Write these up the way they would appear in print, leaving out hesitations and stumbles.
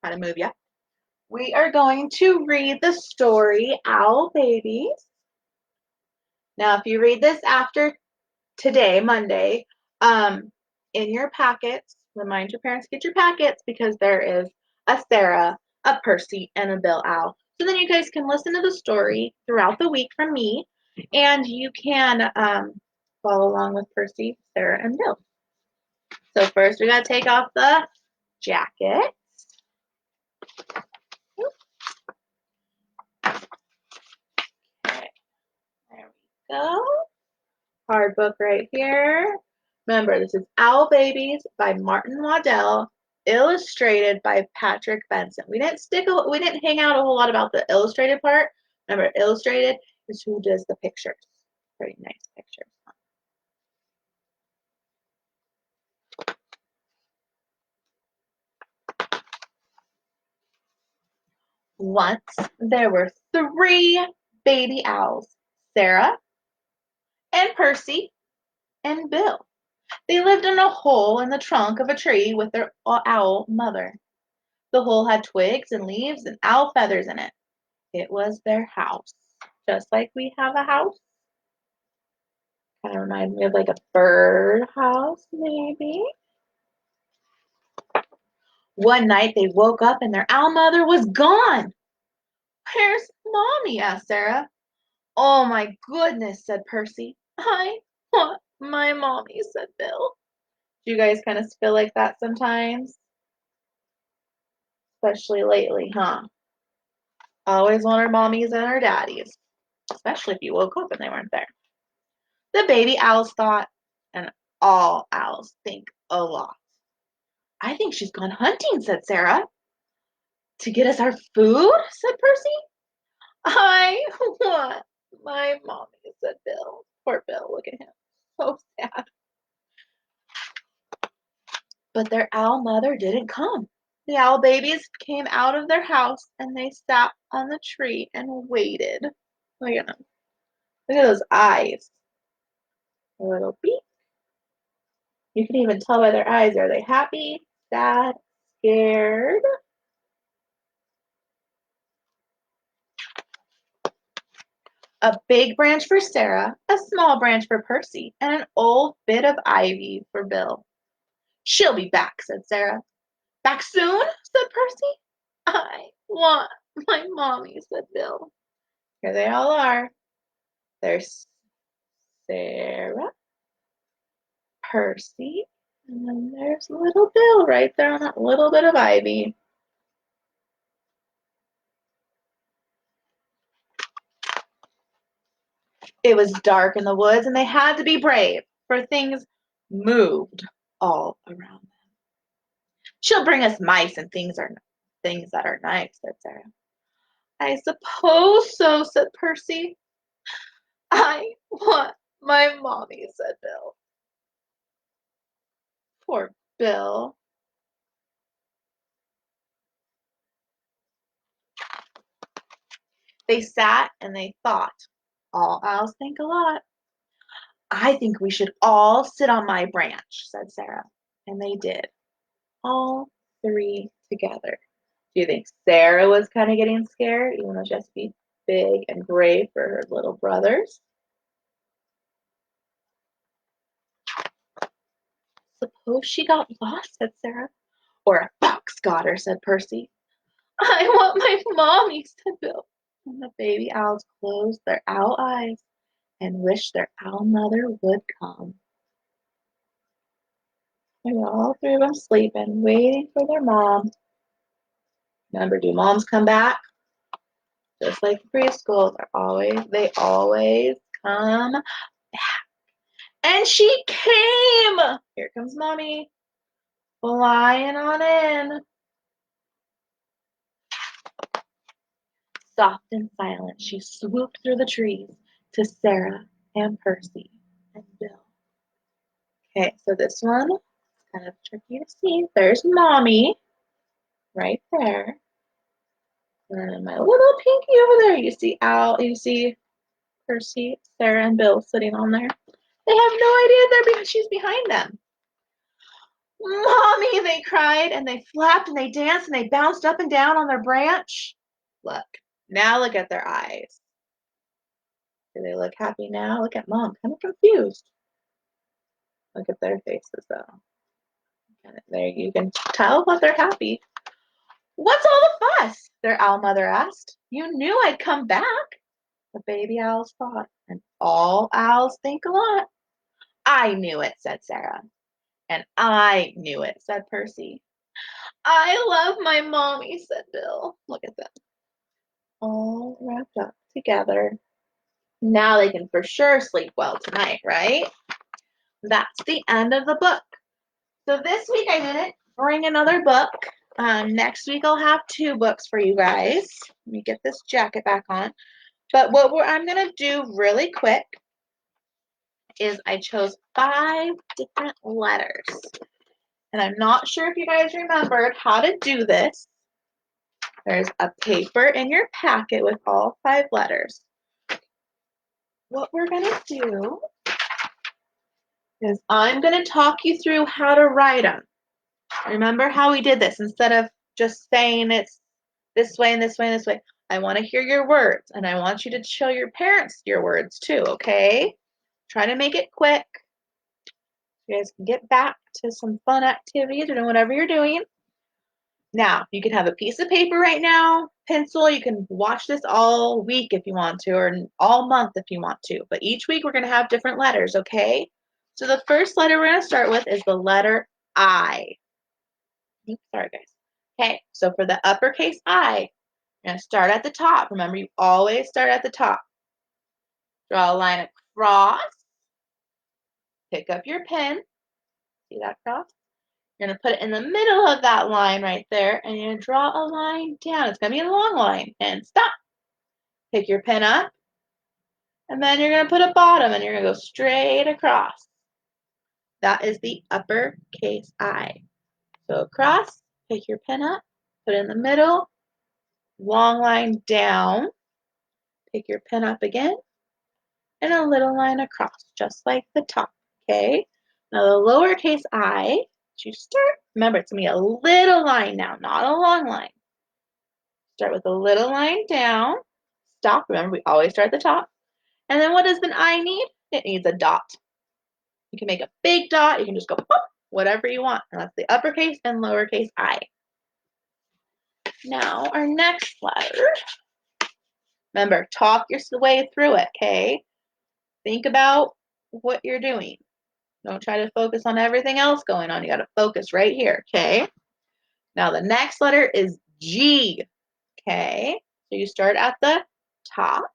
How to move ya. We are going to read the story Owl Babies. Now, if you read this after today, Monday, in your packets, remind your parents to get your packets because there is a Sarah, a Percy, and a Bill Owl. So then you guys can listen to the story throughout the week from me, and you can follow along with Percy, Sarah, and Bill. So first, we got to take off the jacket. Okay, there we go. Hard book right here. Remember, this is Owl Babies by Martin Waddell, illustrated by Patrick Benson. We didn't hang out a whole lot about the illustrated part. Remember, illustrated is who does the pictures. Very nice pictures. Once there were 3 baby owls, Sarah and Percy and Bill. They lived in a hole in the trunk of a tree with their owl mother. The hole had twigs and leaves and owl feathers in it. It was their house. Just like we have a house. Kind of reminds me of like a bird house, maybe. One night they woke up and their owl mother was gone. Where's Mommy? Asked Sarah. Oh my goodness, said Percy. I want my mommy, said Bill. Do you guys kind of feel like that sometimes? Especially lately, huh? Always want our mommies and our daddies. Especially if you woke up and they weren't there. The baby owls thought, and all owls think a lot. I think she's gone hunting, said Sarah. To get us our food, said Percy. I want my mommy, said Bill. Poor Bill, look at him. So sad. But their owl mother didn't come. The owl babies came out of their house and they sat on the tree and waited. Look at them. Look at those eyes. A little beak. You can even tell by their eyes. Are they happy, sad, scared? A big branch for Sarah, a small branch for Percy, and an old bit of ivy for Bill. She'll be back, said Sarah. Back soon? Said Percy. I want my mommy, said Bill. Here they all are. There's Sarah, Percy, and then there's little Bill right there on that little bit of ivy. It was dark in the woods and they had to be brave, for things moved all around them. She'll bring us mice and things that are nice, said Sarah. I suppose so, said Percy. I want my mommy, said Bill. Poor Bill. They sat and they thought. All owls think a lot. I think we should all sit on my branch, said Sarah. And they did. All 3 together. Do you think Sarah was kind of getting scared, even though she has to be big and brave for her little brothers? Suppose she got lost, said Sarah. Or a fox got her, said Percy. I want my mommy, said Bill. And the baby owls closed their owl eyes and wished their owl mother would come. They were all 3 of them sleeping, waiting for their mom. Remember, do moms come back? Just like preschool, they always come back. And she came! Here comes mommy. Flying on in. Soft and silent, she swooped through the trees to Sarah and Percy and Bill. Okay, so this one is kind of tricky to see. There's mommy right there. And my little pinky over there. You see Percy, Sarah, and Bill sitting on there. They have no idea she's behind them. Mommy, they cried, and they flapped, and they danced, and they bounced up and down on their branch. Look, now look at their eyes. Do they look happy now? Look at Mom, kind of confused. Look at their faces, though. And there you can tell that they're happy. What's all the fuss? Their owl mother asked. You knew I'd come back. The baby owls thought, and all owls think a lot. I knew it, said Sarah. And I knew it, said Percy. I love my mommy, said Bill. Look at them, all wrapped up together. Now they can for sure sleep well tonight, right? That's the end of the book. So this week I didn't bring another book. Next week I'll have 2 books for you guys. Let me get this jacket back on. But I'm going to do really quick is I chose 5 different letters. And I'm not sure if you guys remembered how to do this. There's a paper in your packet with all 5 letters. What we're going to do is I'm going to talk you through how to write them. Remember how we did this? Instead of just saying it's this way and this way and this way, I want to hear your words, and I want you to show your parents your words too, okay? Try to make it quick. You guys can get back to some fun activities or doing whatever you're doing. Now, you can have a piece of paper right now, pencil. You can watch this all week if you want to, or all month if you want to. But each week we're going to have different letters, okay? So the first letter we're going to start with is the letter I. Oops, sorry, guys. Okay, so for the uppercase I, you're going to start at the top. Remember, you always start at the top. Draw a line across. Pick up your pen. See that cross? You're going to put it in the middle of that line right there, and you're going to draw a line down. It's going to be a long line. And stop. Pick your pen up, and then you're going to put a bottom, and you're going to go straight across. That is the uppercase I. So across, pick your pen up, put it in the middle, long line down, pick your pen up again, and a little line across, just like the top, okay? Now the lowercase I, you start, remember it's going to be a little line now, not a long line. Start with a little line down, stop, remember we always start at the top. And then what does an I need? It needs a dot. You can make a big dot, you can just go pop, whatever you want. And that's the uppercase and lowercase I. Now our next letter. Remember, talk your way through it, okay? Think about what you're doing. Don't try to focus on everything else going on. You got to focus right here, okay? Now the next letter is G, okay? So you start at the top.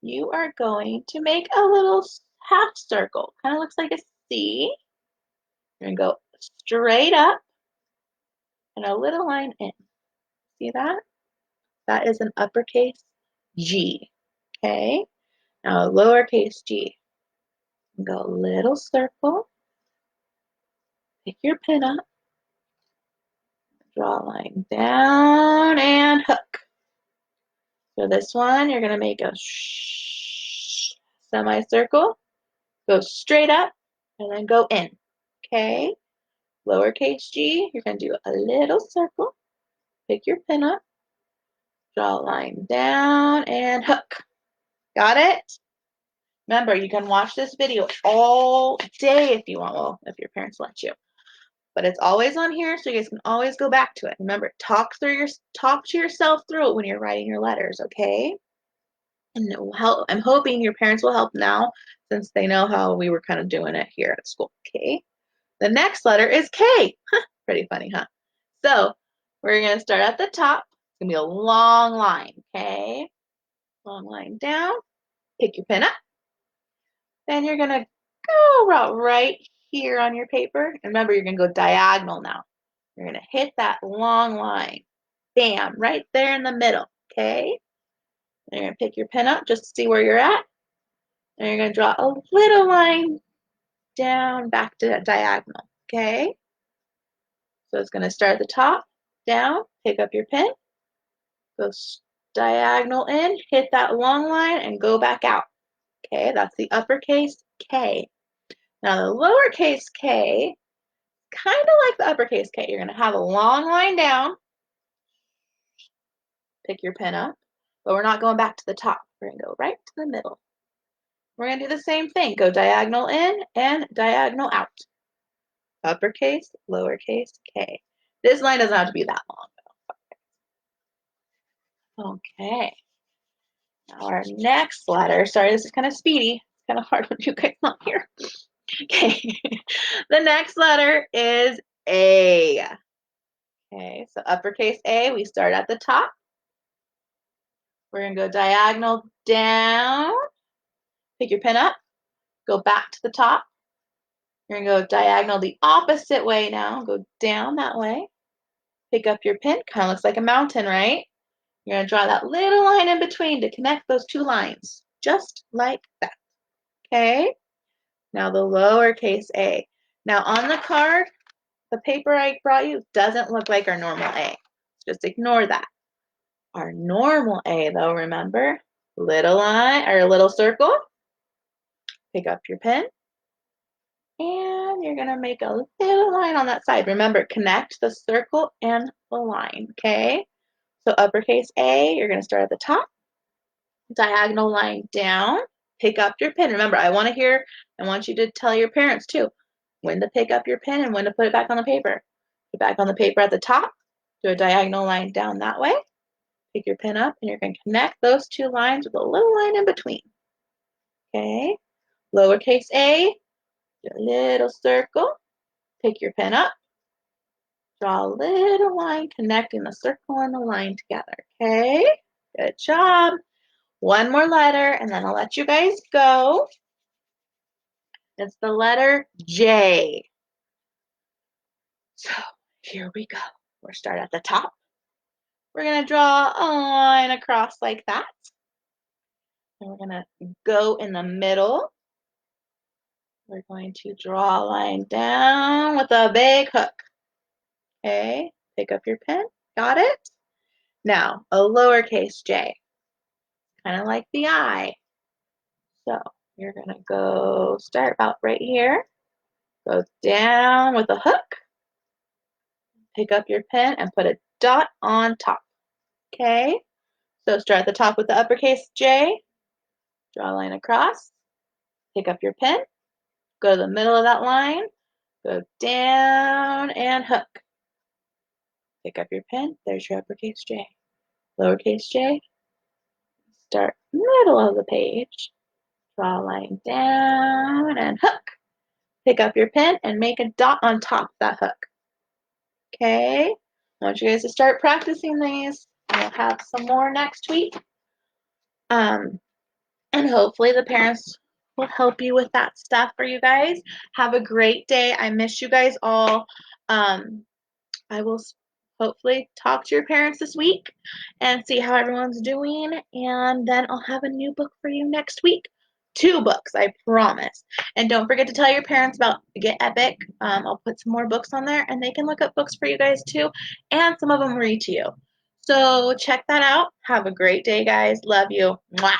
You are going to make a little half circle. Kind of looks like a C. You're going to go straight up and a little line in. See that? That is an uppercase G, okay? Now a lowercase g. Go a little circle. Pick your pen up. Draw a line down and hook. So this one, you're going to make a semicircle. Go straight up and then go in. Okay? Lowercase g, you're going to do a little circle. Pick your pen up. Draw a line down and hook. Got it? Remember, you can watch this video all day if you want. Well, if your parents let you. But it's always on here, so you guys can always go back to it. Remember, talk to yourself through it when you're writing your letters, okay? And it will help. I'm hoping your parents will help now since they know how we were kind of doing it here at school, okay? The next letter is K. Pretty funny, huh? So we're going to start at the top. It's going to be a long line, okay? Long line down. Pick your pen up. Then you're going to go right here on your paper. And remember, you're going to go diagonal now. You're going to hit that long line. Bam, right there in the middle, okay? And you're going to pick your pen up just to see where you're at. And you're going to draw a little line down back to that diagonal, okay? So it's going to start at the top, down, pick up your pen, go diagonal in, hit that long line, and go back out, okay? That's the uppercase K. Now the lowercase k, kind of like the uppercase K. You're going to have a long line down. Pick your pen up, but we're not going back to the top. We're going to go right to the middle. We're going to do the same thing. Go diagonal in and diagonal out. Uppercase, lowercase K. This line doesn't have to be that long. Okay. Now our next letter, sorry, this is kind of speedy. It's kind of hard when you guys not here. Okay. The next letter is A. Okay, so uppercase A, we start at the top. We're going to go diagonal down. Pick your pen up. Go back to the top. You're going to go diagonal the opposite way now. Go down that way. Pick up your pen. Kind of looks like a mountain, right? You're going to draw that little line in between to connect those two lines. Just like that. Okay? Now the lowercase a. Now on the card, the paper I brought you doesn't look like our normal A. Just ignore that. Our normal A, though, remember, little line or little circle. Pick up your pen, and you're gonna make a little line on that side. Remember, connect the circle and the line. Okay. So uppercase A, you're gonna start at the top, diagonal line down. Pick up your pen. Remember, I want you to tell your parents too when to pick up your pen and when to put it back on the paper. Put it back on the paper at the top. Do a diagonal line down that way. Pick your pen up, and you're going to connect those two lines with a little line in between. Okay. Lowercase a, do a little circle. Pick your pen up. Draw a little line connecting the circle and the line together. Okay. Good job. One more letter, and then I'll let you guys go. It's the letter J. So here we go. We'll start at the top. We're going to draw a line across like that. And we're going to go in the middle. We're going to draw a line down with a big hook. Okay, pick up your pen. Got it? Now, a lowercase j, kind of like the I. So you're going to go start about right here. Go down with a hook. Pick up your pen and put a dot on top. Okay, so start at the top with the uppercase J. Draw a line across. Pick up your pen. Go to the middle of that line. Go down and hook. Pick up your pen. There's your uppercase J. Lowercase j. Start middle of the page. Draw a line down and hook. Pick up your pen and make a dot on top of that hook. Okay. I want you guys to start practicing these. We'll have some more next week. And hopefully the parents will help you with that stuff for you guys. Have a great day. I miss you guys all. I will hopefully talk to your parents this week and see how everyone's doing. And then I'll have a new book for you next week. 2 books, I promise. And don't forget to tell your parents about Get Epic. I'll put some more books on there, and they can look up books for you guys too. And some of them read to you. So check that out. Have a great day, guys. Love you. Mwah.